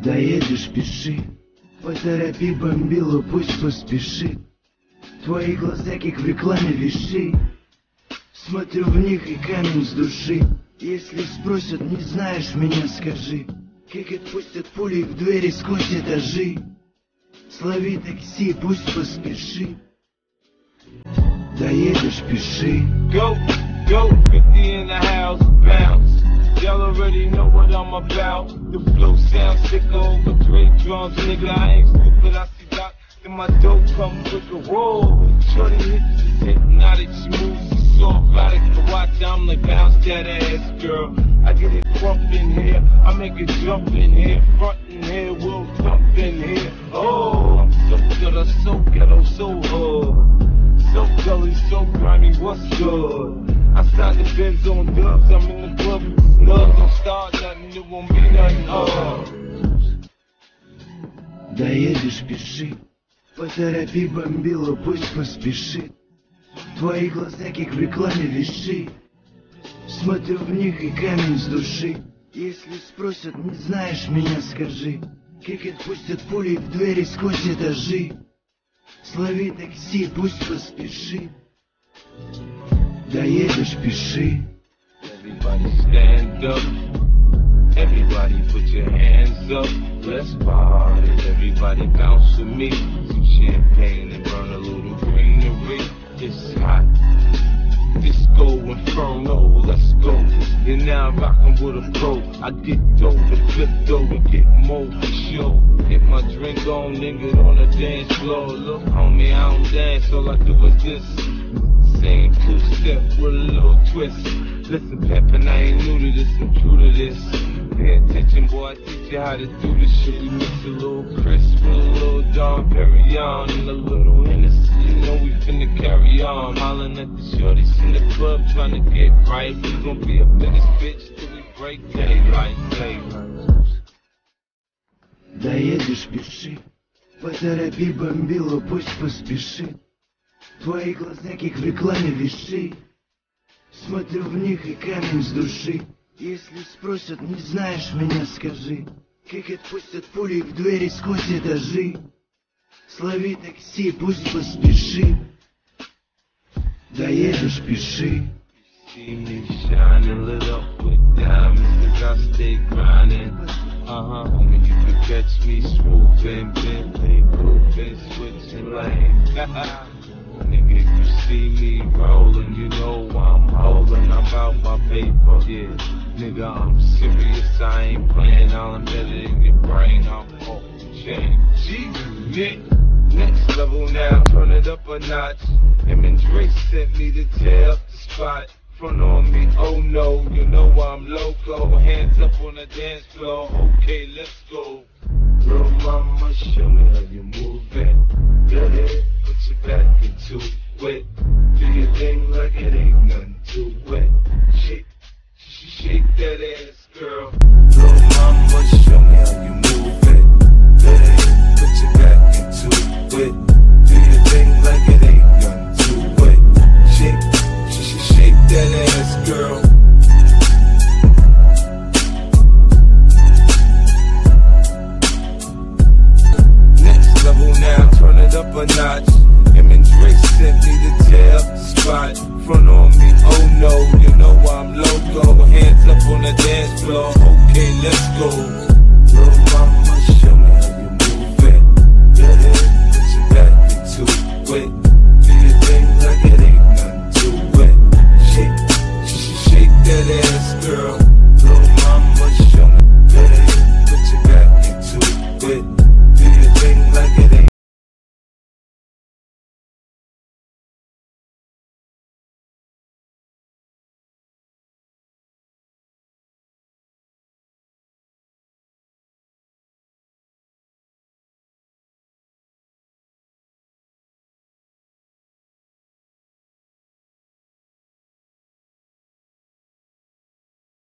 Доедешь, пиши, поторопи бомбилу, пусть поспешит. Твои глаза, как в рекламе виши, смотрю в них и камень с души. Если спросят, не знаешь меня, скажи, как отпустят пули в двери сквозь этажи. Слови такси, пусть поспеши. Доедешь, пиши. Go, 50 in the house, bounce. Y'all already know what I'm about. The flow sounds sick over 3 drums, nigga. I ain't stupid, I see Doc. Then my dope come with a roll. Shorty hits is hypnotic, she moves, she's so erotic to watch. I'm like, bounce that ass, girl. I get it crump in here, I make it jump in here, front in here, we'll thump in here. Oh, I'm so good, I'm so ghetto, so hard. So gully, so grimy, what's good? I signed the Benz on dubs, I'm in the club with the snubs. Don't start nothing, it won't be nothing. Доедешь, пиши, поторопи бомбилу, пусть поспешит. Твои глаза, как в рекламе виши, смотрю в них и камень с души. Если спросят, не знаешь меня, скажи, как отпустят пули в двери сквозь этажи. Слови такси, пусть поспешит. Доедешь, пиши. Everybody stand up. Everybody put your hands up. Let's party. Everybody bounce with me. Some champagne and burn a little greenery. It's hot. Disco Inferno, let's go. You're now rockin' with a pro. I get dope and flip dope and get more for sure. Get my drink on, nigga, on the dance floor. Look, homie, I don't dance, all I do is this. Same 2-step with a little twist. Listen, Peppin', I ain't new to this, I'm true to this. Pay attention, boy, I teach you how to do this shit. We mix a little crisp with a little Dom Perignon and a little Hennessy. You know we finna carry on. Hollin' at the shorties in the club tryna get right. We gon' be up in this bitch till we break daylight. Доедешь, пиши, поторопи бомбилу, пусть поспешит. Твои глаза, как в рекламе виши, смотрю в них и камень с души. Если спросят, не знаешь меня, скажи, как отпустят пули в двери сквозь этажи. Слови такси, пусть поспешит. Доедешь, пиши. See me shining, lit up with diamonds, 'cause I stay grinding. Homie, you can catch me swooping, Bentley, pooping, switching lanes. Nigga, if you see me rolling, you know I'm holding. I'm out my paper, yeah. Nigga, I'm serious, I ain't playing. All embedded in your brain, I'm off the chain. G-Unit, next level now, turn it up a notch. Him and Drake sent me to tear up the spot. Front on me, oh no, you know I'm loco. Hands up on the dance floor, okay, let's go. Little mama, show me how you move it. Get it, put your back into it. Do your thing like it ain't nothing to it. Shake that ass, girl. Little mama, show me how you move it. Get it, put your back into it. Do your thing like it ain't nothing to it. Shake that ass, girl. Next level now, turn it up a notch. Him and Drake sent me to tear up the spot. Front on me, oh no, you know I'm loco. Hands up on the dance floor, okay, let's go. Little mama, show me how you move it. Get it, put your back into it. Do your thing like it ain't nothing to it. Shake that ass, girl. Little mama, show me. Get it, put your back into it. Do your thing like it